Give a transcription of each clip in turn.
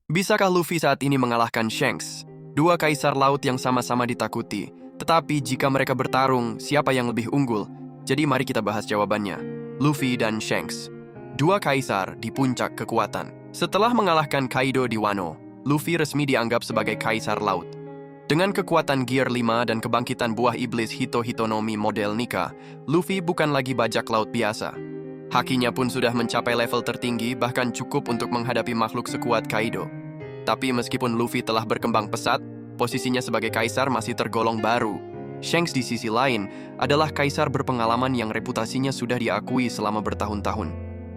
Bisakah Luffy saat ini mengalahkan Shanks? Dua kaisar laut yang sama-sama ditakuti. Tetapi jika mereka bertarung, siapa yang lebih unggul? Jadi mari kita bahas jawabannya. Luffy dan Shanks. Dua kaisar di puncak kekuatan. Setelah mengalahkan Kaido di Wano, Luffy resmi dianggap sebagai kaisar laut. Dengan kekuatan Gear 5 dan kebangkitan buah iblis Hito Hitonomi model Nika, Luffy bukan lagi bajak laut biasa. Hakinya pun sudah mencapai level tertinggi, bahkan cukup untuk menghadapi makhluk sekuat Kaido. Tapi meskipun Luffy telah berkembang pesat, posisinya sebagai kaisar masih tergolong baru. Shanks di sisi lain adalah kaisar berpengalaman yang reputasinya sudah diakui selama bertahun-tahun.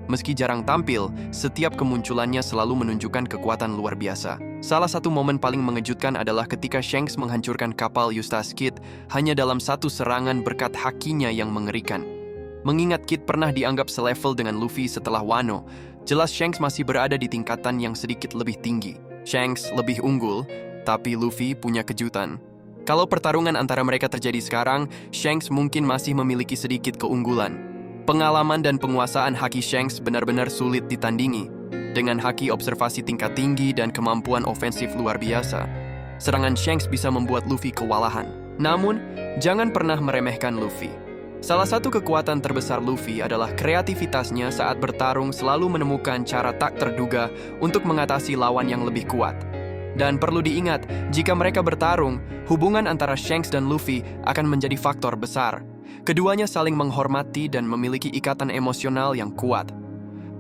Meski jarang tampil, setiap kemunculannya selalu menunjukkan kekuatan luar biasa. Salah satu momen paling mengejutkan adalah ketika Shanks menghancurkan kapal Eustace Kid hanya dalam satu serangan berkat hakinya yang mengerikan. Mengingat Kid pernah dianggap selevel dengan Luffy setelah Wano, jelas Shanks masih berada di tingkatan yang sedikit lebih tinggi. Shanks lebih unggul, tapi Luffy punya kejutan. Kalau pertarungan antara mereka terjadi sekarang, Shanks mungkin masih memiliki sedikit keunggulan. Pengalaman dan penguasaan haki Shanks benar-benar sulit ditandingi. Dengan haki observasi tingkat tinggi dan kemampuan ofensif luar biasa, serangan Shanks bisa membuat Luffy kewalahan. Namun, jangan pernah meremehkan Luffy. Salah satu kekuatan terbesar Luffy adalah kreativitasnya saat bertarung selalu menemukan cara tak terduga untuk mengatasi lawan yang lebih kuat. Dan perlu diingat, jika mereka bertarung, hubungan antara Shanks dan Luffy akan menjadi faktor besar. Keduanya saling menghormati dan memiliki ikatan emosional yang kuat.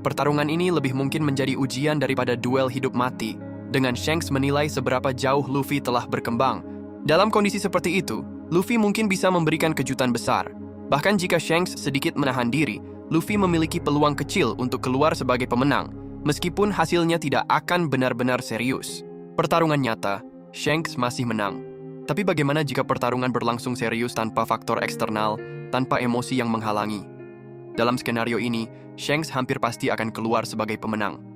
Pertarungan ini lebih mungkin menjadi ujian daripada duel hidup mati, dengan Shanks menilai seberapa jauh Luffy telah berkembang. Dalam kondisi seperti itu, Luffy mungkin bisa memberikan kejutan besar. Bahkan jika Shanks sedikit menahan diri, Luffy memiliki peluang kecil untuk keluar sebagai pemenang, meskipun hasilnya tidak akan benar-benar serius. Pertarungan nyata, Shanks masih menang. Tapi bagaimana jika pertarungan berlangsung serius tanpa faktor eksternal, tanpa emosi yang menghalangi? Dalam skenario ini, Shanks hampir pasti akan keluar sebagai pemenang.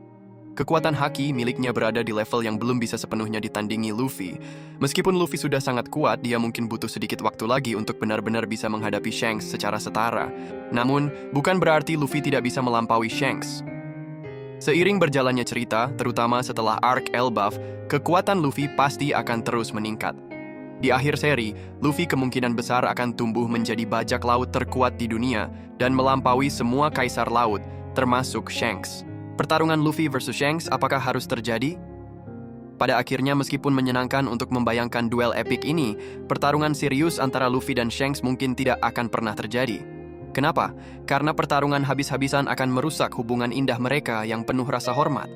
Kekuatan haki miliknya berada di level yang belum bisa sepenuhnya ditandingi Luffy. Meskipun Luffy sudah sangat kuat, dia mungkin butuh sedikit waktu lagi untuk benar-benar bisa menghadapi Shanks secara setara. Namun, bukan berarti Luffy tidak bisa melampaui Shanks. Seiring berjalannya cerita, terutama setelah arc Elbaf, kekuatan Luffy pasti akan terus meningkat. Di akhir seri, Luffy kemungkinan besar akan tumbuh menjadi bajak laut terkuat di dunia dan melampaui semua kaisar laut, termasuk Shanks. Pertarungan Luffy versus Shanks apakah harus terjadi? Pada akhirnya, meskipun menyenangkan untuk membayangkan duel epik ini, pertarungan serius antara Luffy dan Shanks mungkin tidak akan pernah terjadi. Kenapa? Karena pertarungan habis-habisan akan merusak hubungan indah mereka yang penuh rasa hormat.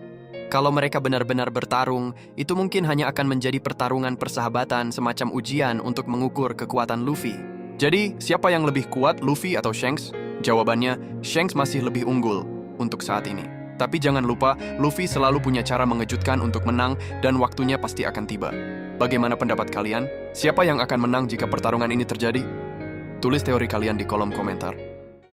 Kalau mereka benar-benar bertarung, itu mungkin hanya akan menjadi pertarungan persahabatan semacam ujian untuk mengukur kekuatan Luffy. Jadi, siapa yang lebih kuat, Luffy atau Shanks? Jawabannya, Shanks masih lebih unggul untuk saat ini. Tapi jangan lupa, Luffy selalu punya cara mengejutkan untuk menang dan waktunya pasti akan tiba. Bagaimana pendapat kalian? Siapa yang akan menang jika pertarungan ini terjadi? Tulis teori kalian di kolom komentar.